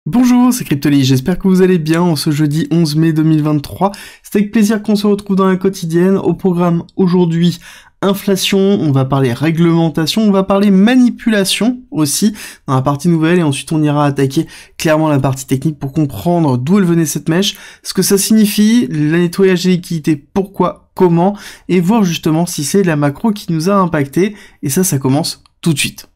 Bonjour, c'est Cryptoly, j'espère que vous allez bien en ce jeudi 11 mai 2023. C'est avec plaisir qu'on se retrouve dans la quotidienne. Au programme aujourd'hui, inflation, on va parler réglementation, on va parler manipulation aussi dans la partie nouvelle et ensuite on ira attaquer clairement la partie technique pour comprendre d'où elle venait cette mèche, ce que ça signifie, le nettoyage des liquidités, pourquoi, comment, et voir justement si c'est la macro qui nous a impacté, et ça commence tout de suite.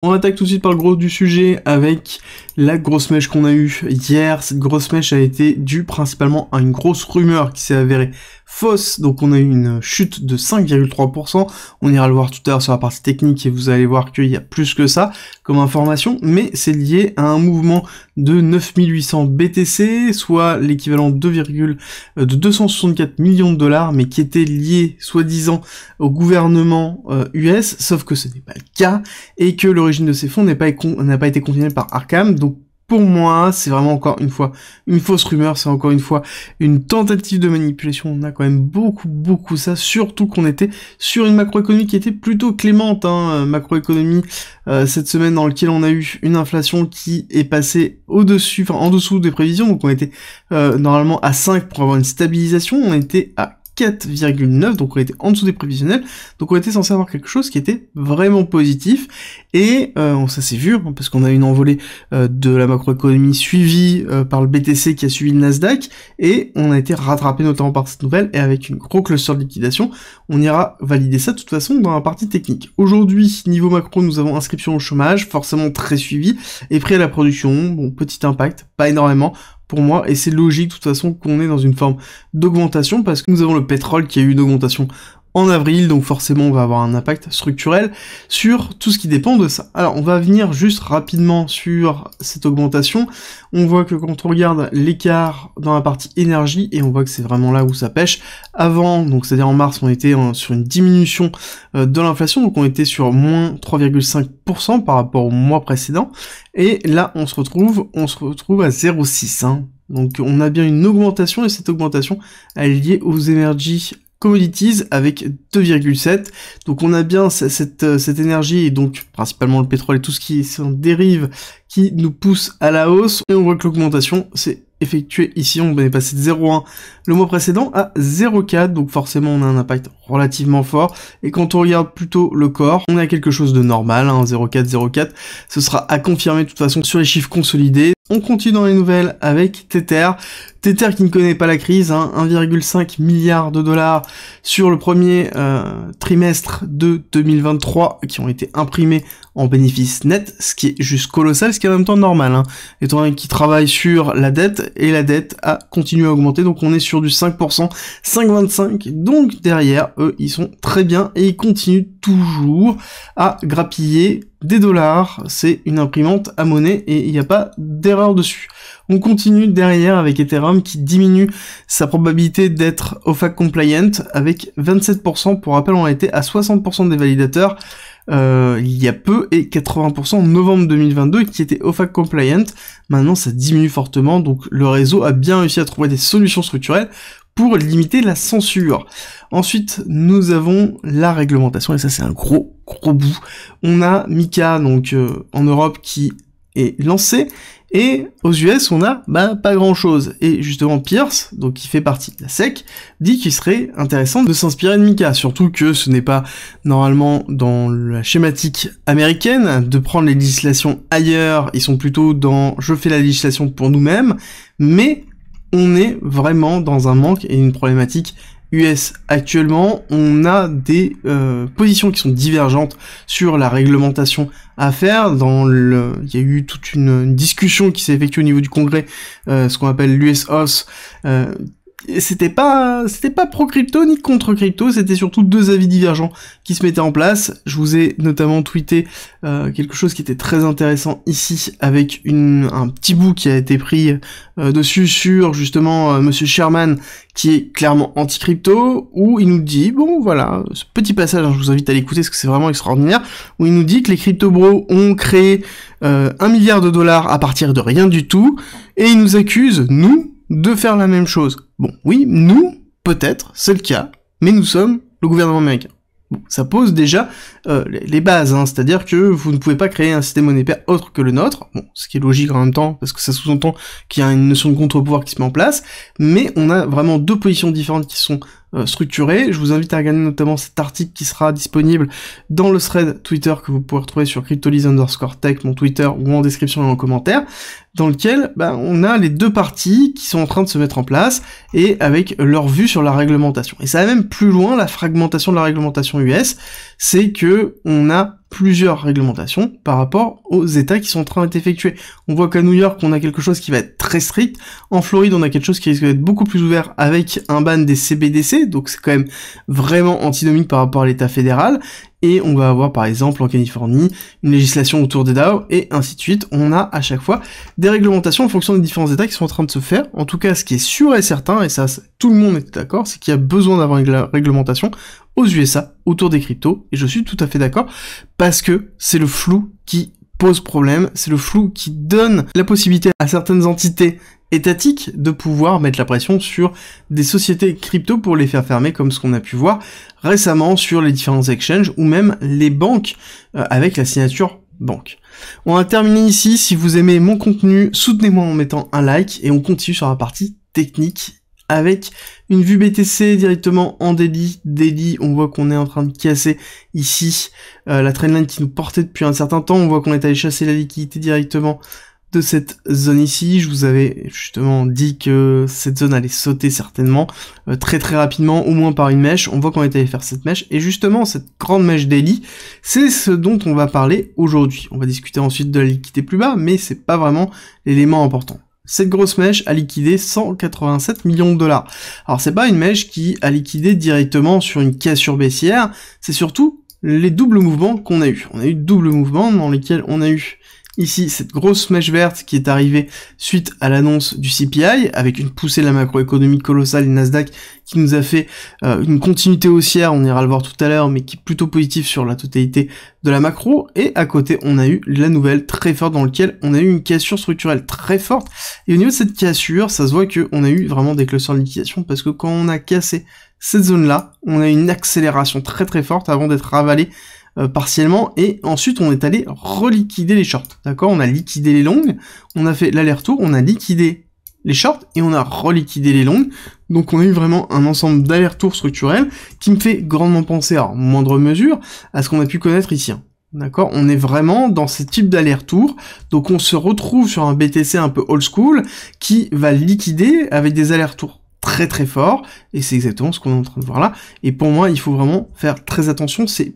On attaque tout de suite par le gros du sujet avec la grosse mèche qu'on a eue hier. Cette grosse mèche a été due principalement à une grosse rumeur qui s'est avérée fausse. Donc on a eu une chute de 5,3%. On ira le voir tout à l'heure sur la partie technique et vous allez voir qu'il y a plus que ça comme information. Mais c'est lié à un mouvement de 9800 BTC, soit l'équivalent de 264 millions de dollars, mais qui était lié soi-disant au gouvernement US, sauf que ce n'est pas le cas, et que l'origine de ces fonds n'a pas été confirmée par Arkham. Donc pour moi, c'est vraiment encore une fois une fausse rumeur, c'est encore une fois une tentative de manipulation. On a quand même beaucoup ça, surtout qu'on était sur une macroéconomie qui était plutôt clémente, macroéconomie cette semaine dans laquelle on a eu une inflation qui est passée en dessous des prévisions, donc on était normalement à 5 pour avoir une stabilisation, on était à 4,9, donc on était en dessous des prévisionnels, donc on était censé avoir quelque chose qui était vraiment positif, et ça s'est vu, parce qu'on a une envolée de la macroéconomie suivie par le BTC qui a suivi le Nasdaq, et on a été rattrapé notamment par cette nouvelle, et avec une gros cluster de liquidation, on ira valider ça de toute façon dans la partie technique. Aujourd'hui, niveau macro, nous avons inscription au chômage, forcément très suivi, et prix à la production, bon, petit impact, pas énormément, pour moi, et c'est logique de toute façon qu'on est dans une forme d'augmentation, parce que nous avons le pétrole qui a eu une augmentation en avril, donc forcément on va avoir un impact structurel sur tout ce qui dépend de ça. Alors on va venir juste rapidement sur cette augmentation. On voit que quand on regarde l'écart dans la partie énergie, et on voit que c'est vraiment là où ça pêche, avant, donc c'est-à-dire en mars, on était sur une diminution de l'inflation, donc on était sur moins 3,5% par rapport au mois précédent, et là on se retrouve à 0,6. Donc on a bien une augmentation, et cette augmentation elle est liée aux énergies commodities avec 2,7, donc on a bien cette énergie, et donc principalement le pétrole et tout ce qui s'en dérive, qui nous pousse à la hausse, et on voit que l'augmentation c'est effectué ici, on est passé de 0,1 le mois précédent à 0,4, donc forcément on a un impact relativement fort, et quand on regarde plutôt le corps, on a quelque chose de normal, 0,4, ce sera à confirmer de toute façon sur les chiffres consolidés. On continue dans les nouvelles avec Tether qui ne connaît pas la crise, 1,5 milliard de dollars sur le premier trimestre de 2023 qui ont été imprimés en bénéfice net, ce qui est juste colossal, ce qui est en même temps normal, étant donné qu'ils travaillent sur la dette, et la dette a continué à augmenter, donc on est sur du 5%, 5,25, donc derrière, eux, ils sont très bien, et ils continuent toujours à grappiller des dollars, c'est une imprimante à monnaie, et il n'y a pas d'erreur dessus. On continue derrière avec Ethereum qui diminue sa probabilité d'être OFAC compliant avec 27%, pour rappel on a été à 60% des validateurs il y a peu, et 80% en novembre 2022 qui était OFAC compliant. Maintenant ça diminue fortement, donc le réseau a bien réussi à trouver des solutions structurelles pour limiter la censure. Ensuite, nous avons la réglementation, et ça c'est un gros bout. On a MiCA, donc en Europe, qui est lancé, et aux US on a pas grand chose, et justement Pierce, donc qui fait partie de la SEC, dit qu'il serait intéressant de s'inspirer de MiCA, surtout que ce n'est pas normalement dans la schématique américaine de prendre les législations ailleurs, ils sont plutôt dans je fais la législation pour nous-mêmes, mais on est vraiment dans un manque et une problématique US actuellement. On a des positions qui sont divergentes sur la réglementation à faire. Il y a eu toute une discussion qui s'est effectuée au niveau du Congrès, ce qu'on appelle l'US House. C'était pas pro-crypto ni contre-crypto, c'était surtout deux avis divergents qui se mettaient en place. Je vous ai notamment tweeté quelque chose qui était très intéressant ici, avec un petit bout qui a été pris dessus sur justement Monsieur Sherman, qui est clairement anti-crypto, où il nous dit, bon voilà, ce petit passage, je vous invite à l'écouter parce que c'est vraiment extraordinaire, où il nous dit que les crypto-bros ont créé 1 milliard de dollars à partir de rien du tout, et il nous accuse, nous, de faire la même chose. Bon, oui, nous, peut-être, c'est le cas, mais nous sommes le gouvernement américain. Bon, ça pose déjà les bases, hein, c'est-à-dire que vous ne pouvez pas créer un système monétaire autre que le nôtre, bon, ce qui est logique en même temps, parce que ça sous-entend qu'il y a une notion de contre-pouvoir qui se met en place, mais on a vraiment deux positions différentes qui sont structurées. Je vous invite à regarder notamment cet article qui sera disponible dans le thread Twitter que vous pourrez retrouver sur cryptolease_tech, mon Twitter, ou en description et en commentaire, dans lequel on a les deux parties qui sont en train de se mettre en place, et avec leur vue sur la réglementation. Et ça va même plus loin, la fragmentation de la réglementation US, c'est que on a plusieurs réglementations par rapport aux États qui sont en train d'être effectués. On voit qu'à New York, on a quelque chose qui va être très strict. En Floride, on a quelque chose qui risque d'être beaucoup plus ouvert avec un ban des CBDC, donc c'est quand même vraiment antinomique par rapport à l'État fédéral. Et on va avoir par exemple en Californie une législation autour des DAO, et ainsi de suite. On a à chaque fois des réglementations en fonction des différents États qui sont en train de se faire. En tout cas, ce qui est sûr et certain, et ça tout le monde est d'accord, c'est qu'il y a besoin d'avoir une réglementation aux USA autour des cryptos, et je suis tout à fait d'accord, parce que c'est le flou qui pose problème, c'est le flou qui donne la possibilité à certaines entités étatiques de pouvoir mettre la pression sur des sociétés crypto pour les faire fermer, comme ce qu'on a pu voir récemment sur les différents exchanges, ou même les banques avec la signature banque. On va terminer ici. Si vous aimez mon contenu, soutenez-moi en mettant un like, et on continue sur la partie technique avec une vue BTC directement en daily. Daily, on voit qu'on est en train de casser ici la trendline qui nous portait depuis un certain temps. On voit qu'on est allé chasser la liquidité directement de cette zone ici. Je vous avais justement dit que cette zone allait sauter certainement très rapidement, au moins par une mèche. On voit qu'on est allé faire cette mèche, et justement cette grande mèche daily, c'est ce dont on va parler aujourd'hui. On va discuter ensuite de la liquidité plus bas, mais c'est pas vraiment l'élément important. Cette grosse mèche a liquidé 187 millions de dollars. Alors c'est pas une mèche qui a liquidé directement sur une cassure baissière, c'est surtout les doubles mouvements qu'on a eu. On a eu double mouvements dans lesquels on a eu ici cette grosse mèche verte qui est arrivée suite à l'annonce du CPI, avec une poussée de la macroéconomie colossale, et Nasdaq qui nous a fait une continuité haussière, on ira le voir tout à l'heure, mais qui est plutôt positif sur la totalité de la macro. Et à côté, on a eu la nouvelle très forte dans laquelle on a eu une cassure structurelle très forte. Et au niveau de cette cassure, ça se voit qu'on a eu vraiment des clusters de liquidation, parce que quand on a cassé cette zone-là, on a eu une accélération très forte avant d'être ravalé partiellement, et ensuite on est allé reliquider les shorts, d'accord? On a liquidé les longues, on a fait l'aller-retour, on a liquidé les shorts, et on a reliquidé les longues. Donc on a eu vraiment un ensemble d'allers-retours structurels qui me fait grandement penser, en moindre mesure, à ce qu'on a pu connaître ici. D'accord? On est vraiment dans ce type d'aller-retour, donc on se retrouve sur un BTC un peu old school, qui va liquider avec des allers-retours très forts, et c'est exactement ce qu'on est en train de voir là. Et pour moi, il faut vraiment faire très attention, c'est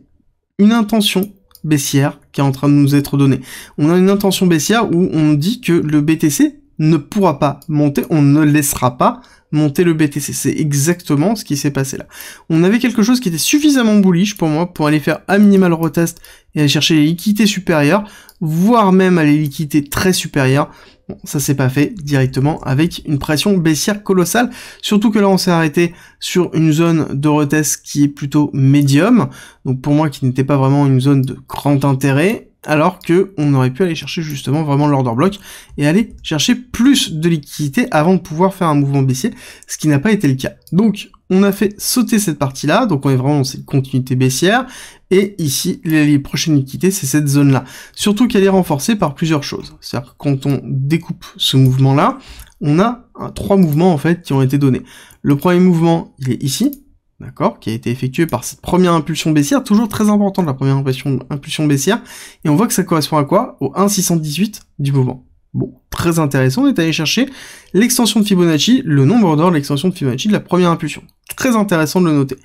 une intention baissière qui est en train de nous être donnée. On a une intention baissière où on dit que le BTC ne pourra pas monter, on ne laissera pas monter le BTC. C'est exactement ce qui s'est passé là. On avait quelque chose qui était suffisamment bullish pour moi pour aller faire un minimal retest et aller chercher les liquidités supérieures, voire même à les liquidités très supérieures. Bon, ça s'est pas fait directement avec une pression baissière colossale, surtout que là on s'est arrêté sur une zone de retest qui est plutôt médium, donc pour moi qui n'était pas vraiment une zone de grand intérêt, alors que on aurait pu aller chercher justement vraiment l'order block et aller chercher plus de liquidité avant de pouvoir faire un mouvement baissier, ce qui n'a pas été le cas. Donc on a fait sauter cette partie-là, donc on est vraiment dans cette continuité baissière, et ici, les prochaines liquidités, c'est cette zone-là. Surtout qu'elle est renforcée par plusieurs choses. C'est-à-dire que quand on découpe ce mouvement-là, on a trois mouvements en fait qui ont été donnés. Le premier mouvement, il est ici, d'accord, qui a été effectué par cette première impulsion baissière, toujours très importante la première impulsion baissière, et on voit que ça correspond à quoi? Au 1,618 du mouvement. Bon, très intéressant, on est allé chercher l'extension de Fibonacci, le nombre d'or de l'extension de Fibonacci de la première impulsion. Très intéressant de le noter.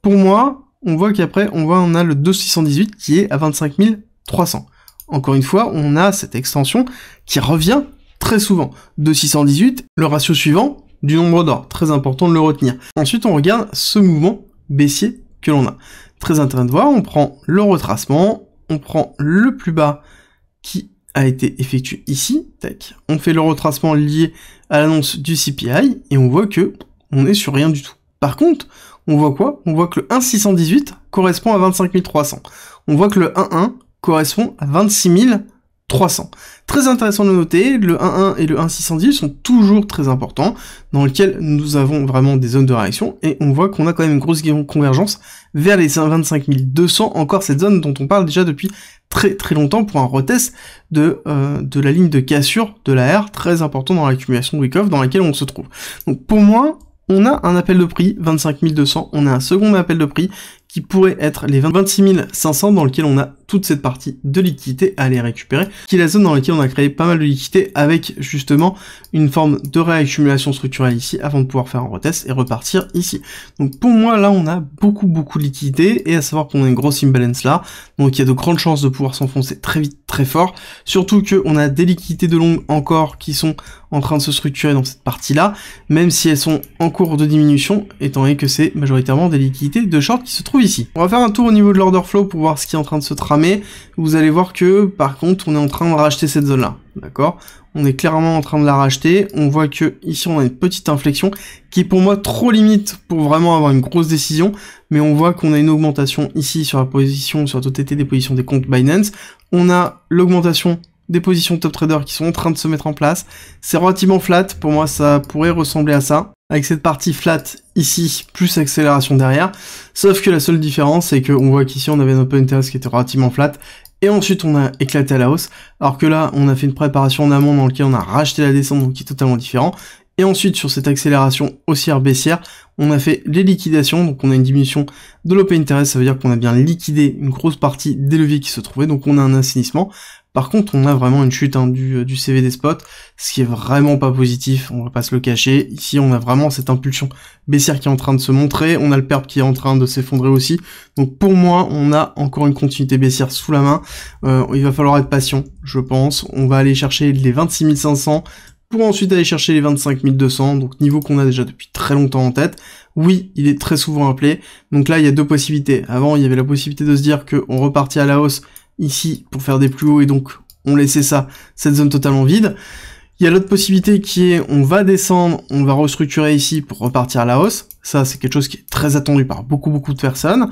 Pour moi, on voit qu'après, on a le 2,618 qui est à 25 300. Encore une fois, on a cette extension qui revient très souvent. 2,618, le ratio suivant du nombre d'or. Très important de le retenir. Ensuite, on regarde ce mouvement baissier que l'on a. Très intéressant de voir, on prend le retracement, on prend le plus bas qui a été effectué ici, tac. On fait le retracement lié à l'annonce du CPI, et on voit que on est sur rien du tout. Par contre, on voit quoi? On voit que le 1,618 correspond à 25 300. On voit que le 1,1 correspond à 26 300. Très intéressant de noter, le 1.1 et le 1.610 sont toujours très importants, dans lesquels nous avons vraiment des zones de réaction, et on voit qu'on a quand même une grosse convergence vers les 25 200, encore cette zone dont on parle déjà depuis très longtemps pour un retest de la ligne de cassure de la R, très important dans l'accumulation de Wyckoff dans laquelle on se trouve. Donc pour moi, on a un appel de prix, 25 200, on a un second appel de prix qui pourrait être les 26 500 dans lequel on a toute cette partie de liquidité à aller récupérer, qui est la zone dans laquelle on a créé pas mal de liquidité avec justement une forme de réaccumulation structurelle ici avant de pouvoir faire un retest et repartir ici. Donc pour moi là on a beaucoup de liquidité et à savoir qu'on a une grosse imbalance là, donc il y a de grandes chances de pouvoir s'enfoncer très vite, très fort, surtout qu'on a des liquidités de long encore qui sont en train de se structurer dans cette partie là, même si elles sont en cours de diminution, étant donné que c'est majoritairement des liquidités de short qui se trouvent ici. On va faire un tour au niveau de l'order flow pour voir ce qui est en train de se tramer. Vous allez voir que par contre on est en train de racheter cette zone là, d'accord? On est clairement en train de la racheter, on voit que ici on a une petite inflexion qui est pour moi trop limite pour vraiment avoir une grosse décision, mais on voit qu'on a une augmentation ici sur la position, sur la totalité des positions des comptes Binance, on a l'augmentation des positions top traders qui sont en train de se mettre en place, c'est relativement flat, pour moi ça pourrait ressembler à ça, avec cette partie flat ici, plus accélération derrière, sauf que la seule différence c'est qu'on voit qu'ici on avait un open interest qui était relativement flat, et ensuite on a éclaté à la hausse, alors que là on a fait une préparation en amont dans laquelle on a racheté la descente, donc qui est totalement différent, et ensuite sur cette accélération haussière baissière, on a fait les liquidations, donc on a une diminution de l'open interest, ça veut dire qu'on a bien liquidé une grosse partie des leviers qui se trouvaient, donc on a un assainissement. Par contre, on a vraiment une chute du CVD spot, ce qui est vraiment pas positif, on va pas se le cacher. Ici, on a vraiment cette impulsion baissière qui est en train de se montrer, on a le perp qui est en train de s'effondrer aussi. Donc pour moi, on a encore une continuité baissière sous la main. Il va falloir être patient, je pense. On va aller chercher les 26 500 pour ensuite aller chercher les 25 200, donc niveau qu'on a déjà depuis très longtemps en tête. Oui, il est très souvent appelé. Donc là, il y a deux possibilités. Avant, il y avait la possibilité de se dire qu'on repartit à la hausse ici pour faire des plus hauts et donc on laissait ça, cette zone totalement vide. Il y a l'autre possibilité qui est on va descendre, on va restructurer ici pour repartir à la hausse. Ça c'est quelque chose qui est très attendu par beaucoup de personnes.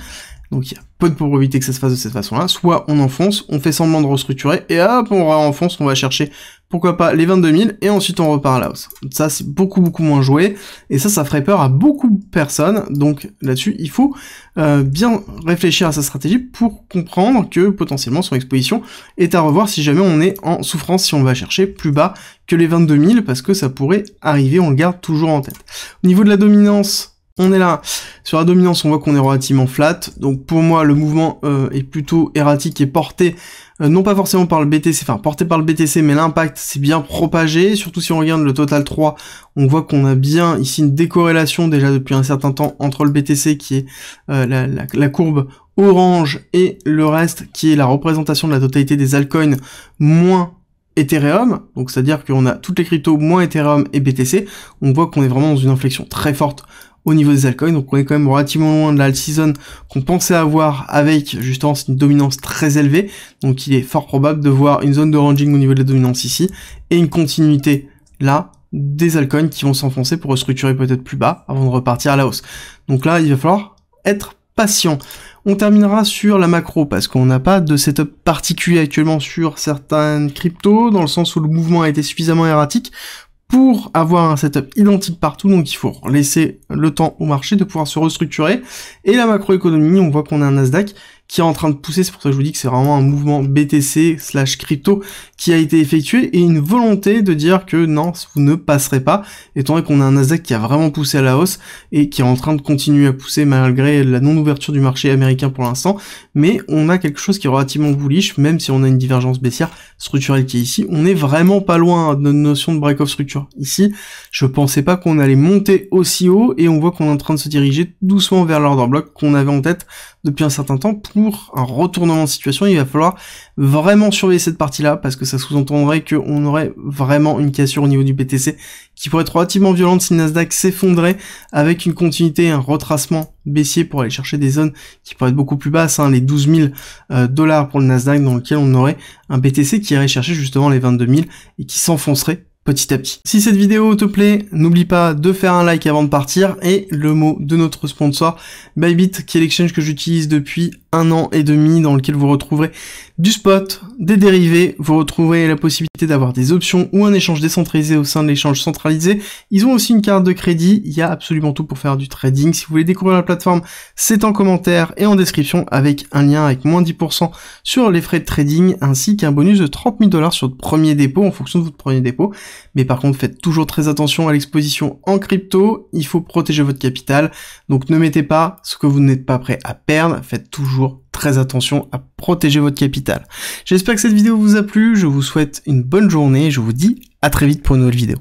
Donc il y a peu de probabilité que ça se fasse de cette façon-là. Soit on enfonce, on fait semblant de restructurer, et hop, on enfonce, on va chercher, pourquoi pas, les 22 000, et ensuite on repart à la hausse. Ça c'est beaucoup moins joué, et ça ferait peur à beaucoup de personnes, donc là-dessus, il faut bien réfléchir à sa stratégie pour comprendre que potentiellement son exposition est à revoir si jamais on est en souffrance, si on va chercher plus bas que les 22 000, parce que ça pourrait arriver, on le garde toujours en tête. Au niveau de la dominance, on est là, sur la dominance on voit qu'on est relativement flat, donc pour moi le mouvement est plutôt erratique et porté, non pas forcément par le BTC, enfin porté par le BTC, mais l'impact c'est bien propagé, surtout si on regarde le total 3, on voit qu'on a bien ici une décorrélation déjà depuis un certain temps entre le BTC qui est la courbe orange et le reste qui est la représentation de la totalité des altcoins moins Ethereum, donc c'est-à-dire qu'on a toutes les cryptos moins Ethereum et BTC, on voit qu'on est vraiment dans une inflexion très forte au niveau des altcoins, donc on est quand même relativement loin de la alt season qu'on pensait avoir avec justement une dominance très élevée, donc il est fort probable de voir une zone de ranging au niveau de la dominance ici, et une continuité là, des altcoins qui vont s'enfoncer pour restructurer peut-être plus bas avant de repartir à la hausse. Donc là il va falloir être patient. On terminera sur la macro parce qu'on n'a pas de setup particulier actuellement sur certaines cryptos, dans le sens où le mouvement a été suffisamment erratique pour avoir un setup identique partout, donc il faut laisser le temps au marché de pouvoir se restructurer. Et la macroéconomie, on voit qu'on a un Nasdaq qui est en train de pousser, c'est pour ça que je vous dis que c'est vraiment un mouvement BTC / crypto qui a été effectué, et une volonté de dire que non, vous ne passerez pas, étant donné qu'on a un Nasdaq qui a vraiment poussé à la hausse, et qui est en train de continuer à pousser malgré la non-ouverture du marché américain pour l'instant, mais on a quelque chose qui est relativement bullish, même si on a une divergence baissière structurelle qui est ici, on est vraiment pas loin de notre notion de break-off structure. Ici, je pensais pas qu'on allait monter aussi haut, et on voit qu'on est en train de se diriger doucement vers l'order block qu'on avait en tête depuis un certain temps. Pour un retournement de situation, il va falloir vraiment surveiller cette partie-là, parce que ça sous-entendrait qu'on aurait vraiment une cassure au niveau du BTC qui pourrait être relativement violente si le Nasdaq s'effondrait, avec une continuité, un retracement baissier pour aller chercher des zones qui pourraient être beaucoup plus basses, hein, les 12 000 $ pour le Nasdaq, dans lequel on aurait un BTC qui irait chercher justement les 22 000 et qui s'enfoncerait petit à petit. Si cette vidéo te plaît, n'oublie pas de faire un like avant de partir et le mot de notre sponsor Bybit, qui est l'exchange que j'utilise depuis 1 an et demi, dans lequel vous retrouverez du spot, des dérivés, vous retrouverez la possibilité d'avoir des options ou un échange décentralisé au sein de l'échange centralisé. Ils ont aussi une carte de crédit, il y a absolument tout pour faire du trading. Si vous voulez découvrir la plateforme, c'est en commentaire et en description, avec un lien avec moins 10% sur les frais de trading, ainsi qu'un bonus de 30 000 $ sur votre premier dépôt, en fonction de votre premier dépôt. Mais par contre, faites toujours très attention à l'exposition en crypto, il faut protéger votre capital, donc ne mettez pas ce que vous n'êtes pas prêt à perdre, faites toujours très attention à protéger votre capital. J'espère que cette vidéo vous a plu, je vous souhaite une bonne journée et je vous dis à très vite pour une nouvelle vidéo.